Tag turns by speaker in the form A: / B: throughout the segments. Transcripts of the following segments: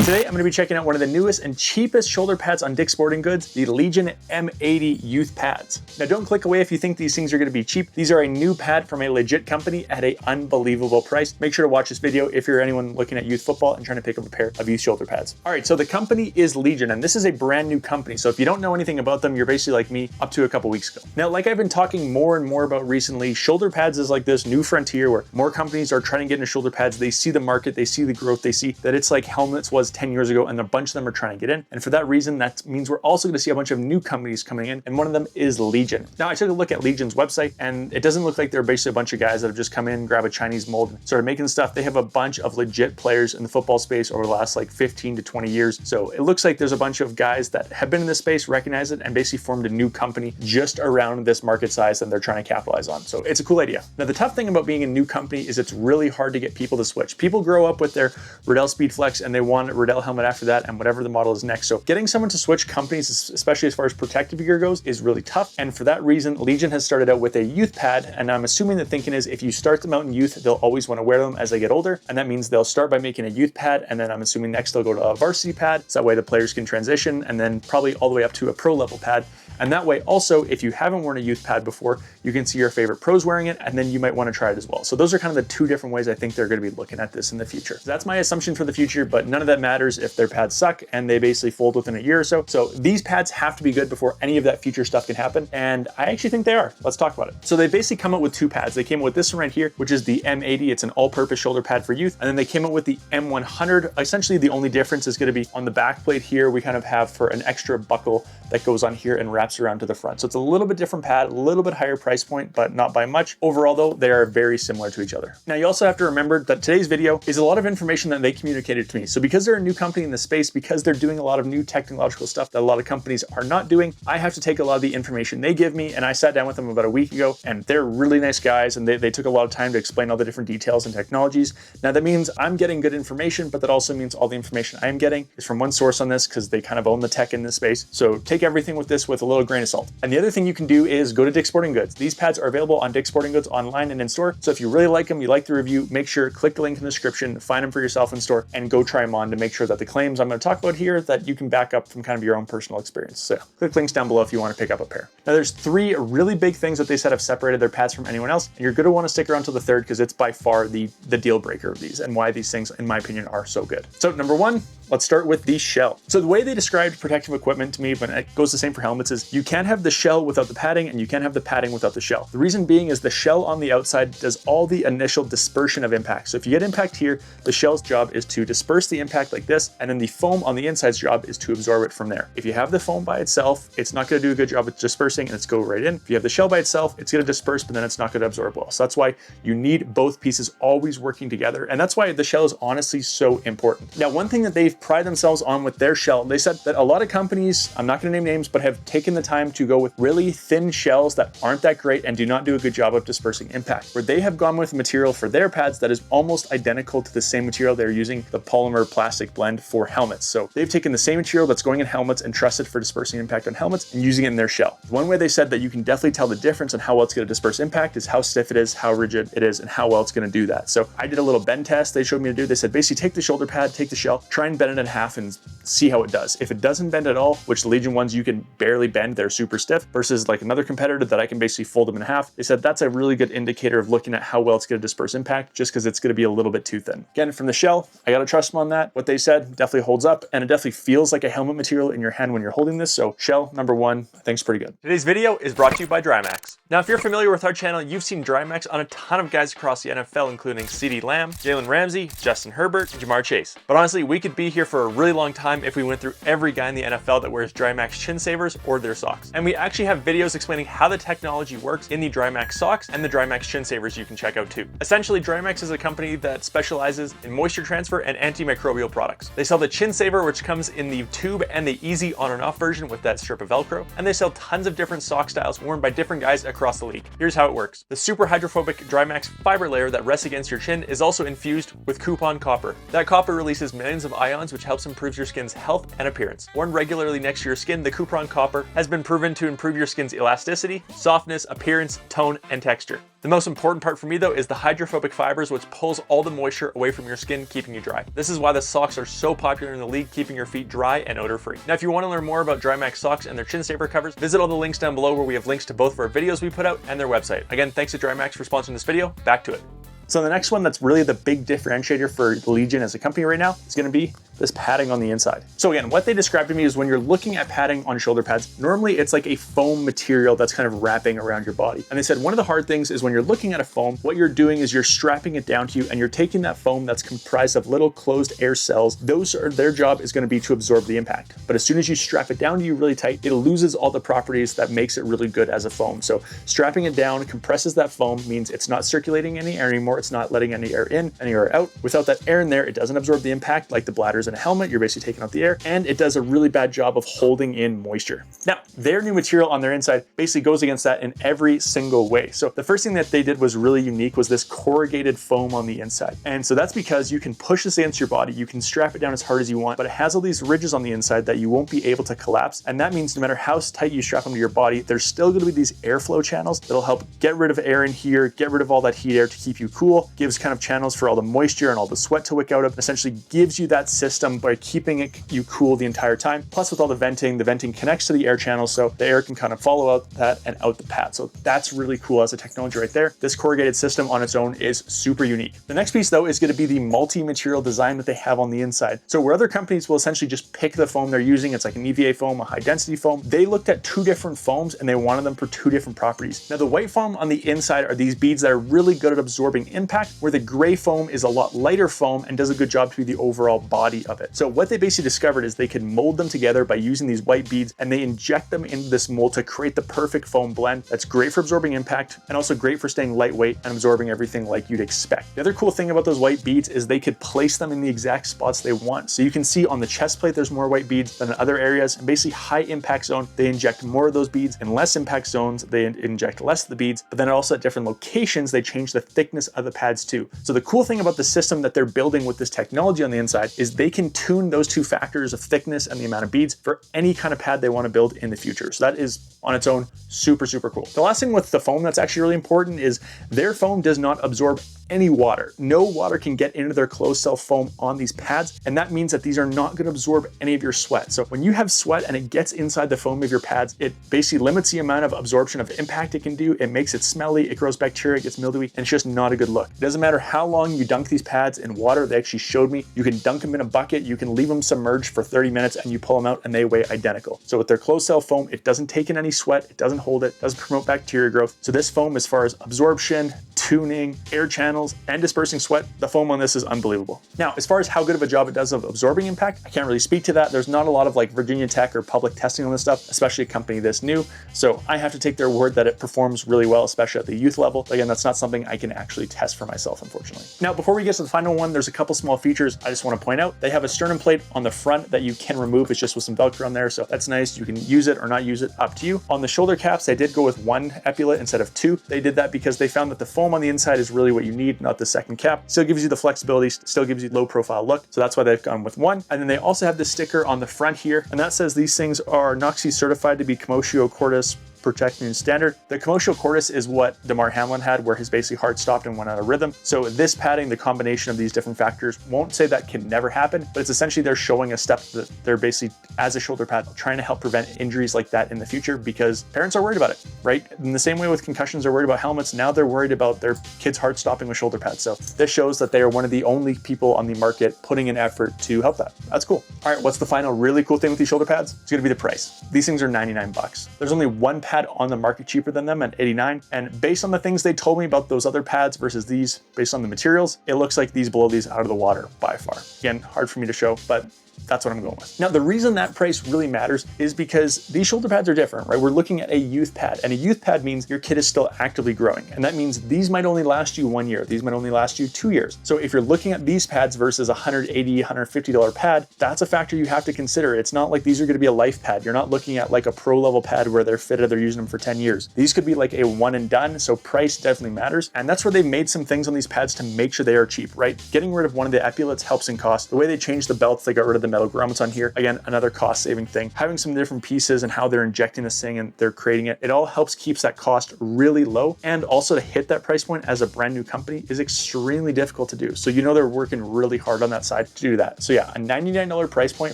A: Today, I'm going to be checking out one of the newest and cheapest shoulder pads on DicksSportingGoods, the Legion M80 Youth Pads. Now, don't click away if you think these things are going to be cheap. These are a new pad from a legit company at an unbelievable price. Make sure to watch this video if you're anyone looking at youth football and trying to pick up a pair of youth shoulder pads. All right, so the company is Legion, and this is a brand new company. So if you don't know anything about them, you're basically like me up to a couple weeks ago. Now, like I've been talking more and more about recently, shoulder pads is like this new frontier where more companies are trying to get into shoulder pads. They see the market, they see the growth, they see that it's like helmets was 10 years ago, and a bunch of them are trying to get in. And for that reason, that means we're also going to see a bunch of new companies coming in, and one of them is Legion. Now, I took a look at Legion's website, and it doesn't look like they're basically a bunch of guys that have just come in, grab a Chinese mold, and started making stuff. They have a bunch of legit players in the football space over the last like 15 to 20 years. So it looks like there's a bunch of guys that have been in this space, recognize it, and basically formed a new company just around this market size that they're trying to capitalize on. So it's a cool idea. Now, the tough thing about being a new company is it's really hard to get people to switch. People grow up with their Riddell Speedflex and they want a Riddell helmet after that and whatever the model is next. So getting someone to switch companies, especially as far as protective gear goes, is really tough. And for that reason, Legion has started out with a youth pad. And I'm assuming the thinking is if you start them out in youth, they'll always want to wear them as they get older. And that means they'll start by making a youth pad. And then I'm assuming next they'll go to a varsity pad. So that way the players can transition, and then probably all the way up to a pro level pad. And that way also, if you haven't worn a youth pad before, you can see your favorite pros wearing it, and then you might want to try it as well. So those are kind of the two different ways I think they're going to be looking at this in the future. So that's my assumption for the future, but none of that matters if their pads suck and they basically fold within a year or so. So these pads have to be good before any of that future stuff can happen. And I actually think they are. Let's talk about it. So they basically come out with two pads. They came out with this one right here, which is the M80. It's an all-purpose shoulder pad for youth. And then they came out with the M100. Essentially, the only difference is going to be on the back plate here. We kind of have for an extra buckle that goes on here and wraps around to the front. So it's a little bit different pad, a little bit higher price point, but not by much. Overall though, they are very similar to each other. Now you also have to remember that today's video is a lot of information that they communicated to me. So because they're a new company in the space, because they're doing a lot of new technological stuff that a lot of companies are not doing, I have to take a lot of the information they give me. And I sat down with them about a week ago, and they're really nice guys, and they took a lot of time to explain all the different details and technologies. Now that means I'm getting good information, but that also means all the information I am getting is from one source on this, because they kind of own the tech in this space. So take everything with this with a little grain of salt. And the other thing you can do is go to DicksSportingGoods. These pads are available on DicksSportingGoods online and in store. So if you really like them, you like the review, make sure click the link in the description, find them for yourself in store, and go try them on to make sure that the claims I'm going to talk about here that you can back up from kind of your own personal experience. So click links down below if you want to pick up a pair. Now there's three really big things that they said have separated their pads from anyone else, and you're going to want to stick around till the third because it's by far the deal breaker of these and why these things, in my opinion, are so good. So number one, let's start with the shell. So the way they described protective equipment to me, but it goes the same for helmets, is you can't have the shell without the padding and you can't have the padding without the shell. The reason being is the shell on the outside does all the initial dispersion of impact. So if you get impact here, the shell's job is to disperse the impact like this, and then the foam on the inside's job is to absorb it from there. If you have the foam by itself, it's not going to do a good job of dispersing and it's go right in. If you have the shell by itself, it's going to disperse, but then it's not going to absorb well. So that's why you need both pieces always working together. And that's why the shell is honestly so important. Now, one thing that they've prided themselves on with their shell, they said that a lot of companies, I'm not going to name names, but have taken the time to go with really thin shells that aren't that great and do not do a good job of dispersing impact. Where they have gone with material for their pads that is almost identical to the same material they're using, the polymer plastic blend for helmets. So they've taken the same material that's going in helmets and trusted for dispersing impact on helmets and using it in their shell. One way they said that you can definitely tell the difference in how well it's going to disperse impact is how stiff it is, how rigid it is, and how well it's going to do that. So I did a little bend test they showed me to do. They said basically take the shoulder pad, take the shell, try and bend it in half and see how it does. If it doesn't bend at all, which the Legion ones you can barely bend, they're super stiff, versus like another competitor that I can basically fold them in half, they said that's a really good indicator of looking at how well it's going to disperse impact, just because it's going to be a little bit too thin. Again, from the shell, I got to trust them on that. What they said definitely holds up, and it definitely feels like a helmet material in your hand when you're holding this. So shell, number one, I think is pretty good. Today's video is brought to you by Drymax. Now, if you're familiar with our channel, you've seen Drymax on a ton of guys across the NFL, including CeeDee Lamb, Jalen Ramsey, Justin Herbert, and Jamar Chase. But honestly, we could be here for a really long time if we went through every guy in the NFL that wears Drymax chin savers or their socks. And we actually have videos explaining how the technology works in the Drymax socks and the Drymax chin savers you can check out too. Essentially, Drymax is a company that specializes in moisture transfer and antimicrobial products. They sell the chin saver, which comes in the tube and the easy on and off version with that strip of Velcro. And they sell tons of different sock styles worn by different guys across the league. Here's how it works. The super hydrophobic Drymax fiber layer that rests against your chin is also infused with coupon copper. That copper releases millions of ions coupons, which helps improve your skin's health and appearance. Worn regularly next to your skin, the Cupron Copper has been proven to improve your skin's elasticity, softness, appearance, tone, and texture. The most important part for me though is the hydrophobic fibers, which pulls all the moisture away from your skin, keeping you dry. This is why the socks are so popular in the league, keeping your feet dry and odor-free. Now, if you want to learn more about DryMax socks and their chin saver covers, visit all the links down below where we have links to both of our videos we put out and their website. Again, thanks to DryMax for sponsoring this video. Back to it. So the next one that's really the big differentiator for Legion as a company right now is going to be this padding on the inside. So again, what they described to me is when you're looking at padding on shoulder pads, normally it's like a foam material that's kind of wrapping around your body. And they said one of the hard things is when you're looking at a foam, what you're doing is you're strapping it down to you and you're taking that foam that's comprised of little closed air cells. Their job is going to be to absorb the impact. But as soon as you strap it down to you really tight, it loses all the properties that makes it really good as a foam. So strapping it down compresses that foam, means it's not circulating any air anymore. It's not letting any air in, any air out. Without that air in there, it doesn't absorb the impact like the bladders in a helmet. You're basically taking out the air, and it does a really bad job of holding in moisture. Now, their new material on their inside basically goes against that in every single way. So the first thing that they did was really unique was this corrugated foam on the inside. And so that's because you can push this against your body, you can strap it down as hard as you want, but it has all these ridges on the inside that you won't be able to collapse. And that means no matter how tight you strap them to your body, there's still going to be these airflow channels that'll help get rid of air in here, get rid of all that heat air to keep you cool, gives kind of channels for all the moisture and all the sweat to wick out of, essentially gives you that system by keeping you cool the entire time. Plus with all the venting connects to the air channel, so the air can kind of follow out that and out the pad. So that's really cool as a technology right there. This corrugated system on its own is super unique. The next piece though is going to be the multi-material design that they have on the inside. So where other companies will essentially just pick the foam they're using, it's like an EVA foam, a high density foam, they looked at two different foams and they wanted them for two different properties. Now the white foam on the inside are these beads that are really good at absorbing impact, where the gray foam is a lot lighter foam and does a good job to be the overall body of it. So what they basically discovered is they could mold them together by using these white beads, and they inject them into this mold to create the perfect foam blend that's great for absorbing impact and also great for staying lightweight and absorbing everything like you'd expect. The other cool thing about those white beads is they could place them in the exact spots they want. So you can see on the chest plate there's more white beads than in other areas, and basically high impact zone they inject more of those beads, and less impact zones they inject less of the beads. But then also at different locations they change the thickness of the pads too. So the cool thing about the system that they're building with this technology on the inside is they can tune those two factors of thickness and the amount of beads for any kind of pad they want to build in the future. So that is on its own super cool. The last thing with the foam that's actually really important is their foam does not absorb any water. No water can get into their closed cell foam on these pads, and that means that these are not going to absorb any of your sweat. So when you have sweat and it gets inside the foam of your pads, it basically limits the amount of absorption of impact it can do. It makes it smelly, it grows bacteria, it gets mildewy, and it's just not a good look. It doesn't matter how long you dunk these pads in water. They actually showed me you can dunk them in a bucket, you can leave them submerged for 30 minutes, and you pull them out and they weigh identical. So with their closed cell foam, it doesn't take in any sweat, it doesn't hold it, doesn't promote bacteria growth. So this foam, as far as absorption, tuning, air channels, and dispersing sweat, the foam on this is unbelievable. Now, as far as how good of a job it does of absorbing impact, I can't really speak to that. There's not a lot of like Virginia Tech or public testing on this stuff, especially a company this new. So I have to take their word that it performs really well, especially at the youth level. Again, that's not something I can actually test for myself, unfortunately. Now, before we get to the final one, there's a couple small features I just want to point out. They have a sternum plate on the front that you can remove. It's just with some Velcro on there. So that's nice. You can use it or not use it, up to you. On the shoulder caps, they did go with one epaulette instead of two. They did that because they found that the foam on the inside is really what you need, not the second cap. Still gives you the flexibility, still gives you low profile look. So that's why they've gone with one. And then they also have the sticker on the front here, and that says these things are NOC certified to be commotio cordis protection standard. The commotio cordis is what Damar Hamlin had, where his basically heart stopped and went out of rhythm. So this padding, the combination of these different factors, won't say that can never happen, but it's essentially they're showing a step that they're basically, as a shoulder pad, trying to help prevent injuries like that in the future, because parents are worried about it, right? In the same way with concussions, they're worried about helmets. Now they're worried about their kids' heart stopping with shoulder pads. So this shows that they are one of the only people on the market putting an effort to help that. That's cool. All right, what's the final really cool thing with these shoulder pads? It's gonna be the price. These things are 99 bucks. There's only one pad on the market cheaper than them at 89. And based on the things they told me about those other pads versus these, based on the materials, it looks like these blow these out of the water by far. Again, hard for me to show, but that's what I'm going with. Now, the reason that price really matters is because these shoulder pads are different, right? We're looking at a youth pad, and a youth pad means your kid is still actively growing. And that means these might only last you 1 year. These might only last you 2 years. So if you're looking at these pads versus a $180, $150 pad, that's a factor you have to consider. It's not like these are going to be a life pad. You're not looking at like a pro level pad where they're fitted, they're using them for 10 years. These could be like a one and done. So price definitely matters. And that's where they've made some things on these pads to make sure they are cheap, right? Getting rid of one of the epaulets helps in cost. The way they changed the belts, they got rid of the metal grommets on here. Again, another cost saving thing. Having some different pieces and how they're injecting this thing and they're creating it, it all helps keeps that cost really low. And also to hit that price point as a brand new company is extremely difficult to do. So you know they're working really hard on that side to do that. So yeah, a $99 price point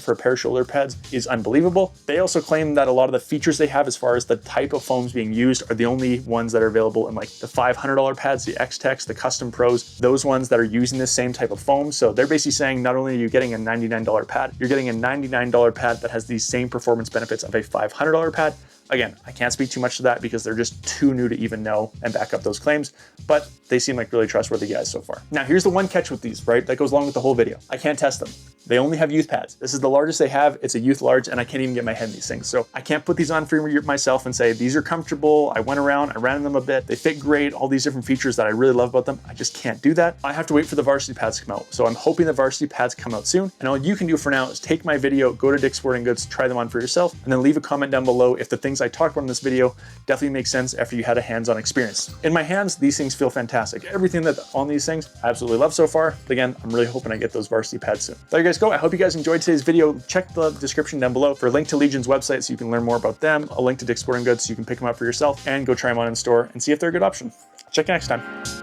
A: for a pair of shoulder pads is unbelievable. They also claim that a lot of the features they have as far as the type of foams being used are the only ones that are available in like the $500 pads, the X-Techs, the Custom Pros, those ones that are using the same type of foam. So they're basically saying not only are you getting a $99 pad, you're getting a $99 pad that has these same performance benefits of a $500 pad. Again, I can't speak too much to that because they're just too new to even know and back up those claims, but they seem like really trustworthy guys so far. Now, here's the one catch with these, right? That goes along with the whole video. I can't test them. They only have youth pads. This is the largest they have. It's a youth large, and I can't even get my head in these things. So I can't put these on for myself and say, these are comfortable. I went around, I ran in them a bit. They fit great, all these different features that I really love about them. I just can't do that. I have to wait for the varsity pads to come out. So I'm hoping the varsity pads come out soon. And all you can do for now is take my video, go to Dick's Sporting Goods, try them on for yourself, and then leave a comment down below if the things I talked about in this video definitely makes sense after you had a hands-on experience. In my hands, these things feel fantastic. Everything that on these things, I absolutely love so far. But again, I'm really hoping I get those varsity pads soon. There you guys go. I hope you guys enjoyed today's video. Check the description down below for a link to Legion's website so you can learn more about them, a link to Dick's Sporting Goods so you can pick them up for yourself, and go try them on in store and see if they're a good option. Check you next time.